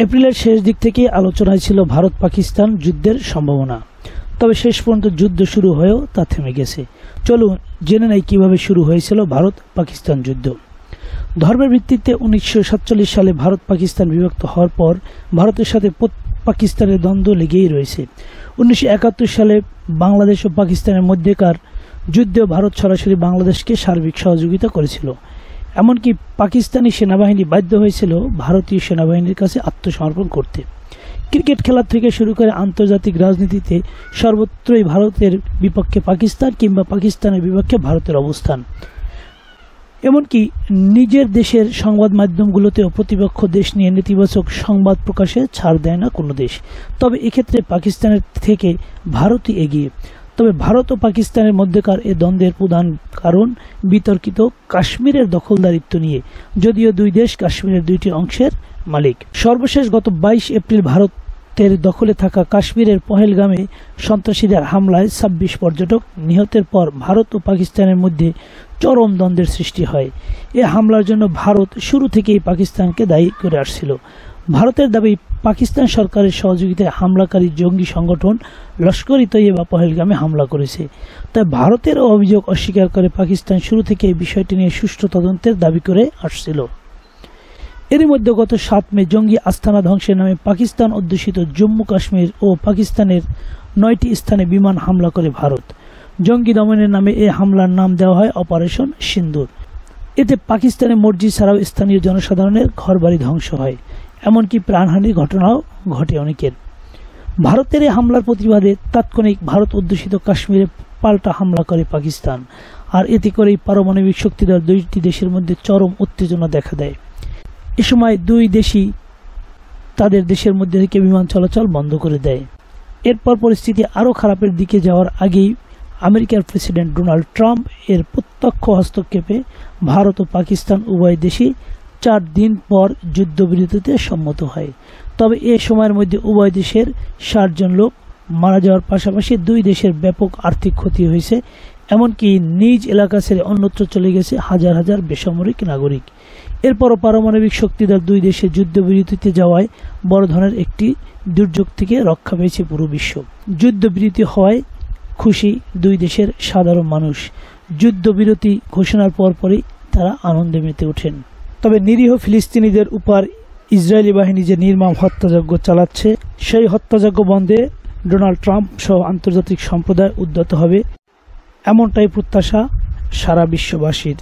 এপ্রিলের শেষ দিক থেকে আলোচনায় ছিল ভারত পাকিস্তান যুদ্ধের সম্ভাবনা, তবে শেষ পর্যন্ত যুদ্ধ শুরু হয়েও তা থেমে গেছে। চলুন জেনে নেই কিভাবে শুরু হয়েছিল ভারত পাকিস্তান যুদ্ধ। ধর্মের ভিত্তিতে 1947 সালে ভারত পাকিস্তান বিভক্ত হওয়ার পর ভারতের সাথে পাকিস্তানের দ্বন্দ্ব লেগেই রয়েছে। 1971 সালে বাংলাদেশ ও পাকিস্তানের মধ্যেকার যুদ্ধে ভারত সরাসরি বাংলাদেশকে সার্বিক সহযোগিতা করেছিল। এমনকি পাকিস্তানি সেনাবাহিনী বাধ্য হয়েছিল ভারতীয় সেনাবাহিনীর কাছে আত্মসমর্পণ করতে। ক্রিকেট খেলা থেকে শুরু করে আন্তর্জাতিক রাজনীতিতে সর্বত্রই ভারতের বিপক্ষে পাকিস্তান কিংবা পাকিস্তানের বিপক্ষে ভারতের অবস্থান। এমনকি নিজের দেশের সংবাদ মাধ্যমগুলোতেও প্রতিপক্ষ দেশ নিয়ে নেতিবাচক সংবাদ প্রকাশে ছাড় দেয় না কোনো দেশ। তবে এক্ষেত্রে পাকিস্তানের থেকে ভারতই এগিয়ে। তবে ভারত ও পাকিস্তানের মধ্যকার এ দ্বন্দ্বের প্রধান কারণ বিতর্কিত কাশ্মীরের দখলদারিত্ব নিয়ে, যদিও দুই দেশ কাশ্মীরের দুইটি অংশের মালিক। সর্বশেষ গত 22 এপ্রিল ভারতের দখলে থাকা কাশ্মীরের পহেলগামে সন্ত্রাসীদের হামলায় 26 পর্যটক নিহতের পর ভারত ও পাকিস্তানের মধ্যে চরম দ্বন্দ্বের সৃষ্টি হয়। এ হামলার জন্য ভারত শুরু থেকেই পাকিস্তানকে দায়ী করে আসছিল। ভারতের দাবি, পাকিস্তান সরকারের সহযোগিতায় হামলাকারী জঙ্গি সংগঠন লস্কর-ই-তৈয়বা পহেলগামে হামলা করেছে। তাই ভারতের অভিযোগ অস্বীকার করে পাকিস্তান শুরু থেকে এই বিষয়টি নিয়ে সুষ্ঠু তদন্তের দাবি করে আসছিল। এরই মধ্যে গত 7 মে জঙ্গি আস্তানা ধ্বংসের নামে পাকিস্তান অধ্যুষিত জম্মু কাশ্মীর ও পাকিস্তানের 9টি স্থানে বিমান হামলা করে ভারত। জঙ্গি দমনের নামে এই হামলার নাম দেওয়া হয় অপারেশন সিন্দুর। এতে পাকিস্তানের মসজিদ ছাড়াও স্থানীয় জনসাধারণের ঘরবাড়ি ধ্বংস হয়, এমনকি প্রাণহানির ঘটনাও ঘটে অনেকের। ভারতের এই হামলার প্রতিবাদে তাৎক্ষণিক ভারত অধ্যুষিত কাশ্মীরে পাল্টা হামলা করে পাকিস্তান। আর এতে করেই পারমাণবিক শক্তিধর দুইটি দেশের মধ্যে চরম উত্তেজনা দেখা দেয়। এ সময় দুই দেশই তাদের দেশের মধ্যে থেকে বিমান চলাচল বন্ধ করে দেয়। এরপর পরিস্থিতি আরও খারাপের দিকে যাওয়ার আগেই আমেরিকার প্রেসিডেন্ট ডোনাল্ড ট্রাম্প এর প্রত্যক্ষ হস্তক্ষেপে ভারত ও পাকিস্তান উভয় দেশই 4 দিন পর যুদ্ধবিরতিতে সম্মত হয়। তবে এ সময়ের মধ্যে উভয় দেশের 60 জন লোক মারা যাওয়ার পাশাপাশি দুই দেশের ব্যাপক আর্থিক ক্ষতি হয়েছে, এমনকি নিজ এলাকা ছেড়ে অন্যত্র চলে গেছে হাজার হাজার বেসামরিক নাগরিক। এরপরও পারমাণবিক শক্তিধর দুই দেশের যুদ্ধবিরতিতে যাওয়ায় বড় ধরনের একটি দুর্যোগ থেকে রক্ষা পেয়েছে পুরো বিশ্ব। যুদ্ধবিরতি হওয়ায় খুশি দুই দেশের সাধারণ মানুষ। যুদ্ধবিরতি ঘোষণার পরপরই তারা আনন্দে মেতে ওঠেন। তবে নিরীহ ফিলিস্তিনিদের উপর ইসরায়েলি বাহিনী যে নির্মম হত্যাযজ্ঞ চালাচ্ছে, সেই হত্যাযজ্ঞ বন্ধে ডোনাল্ড ট্রাম্প সহ আন্তর্জাতিক সম্প্রদায় উদ্যত হবে, এমনটাই প্রত্যাশা সারা বিশ্ববাসীর।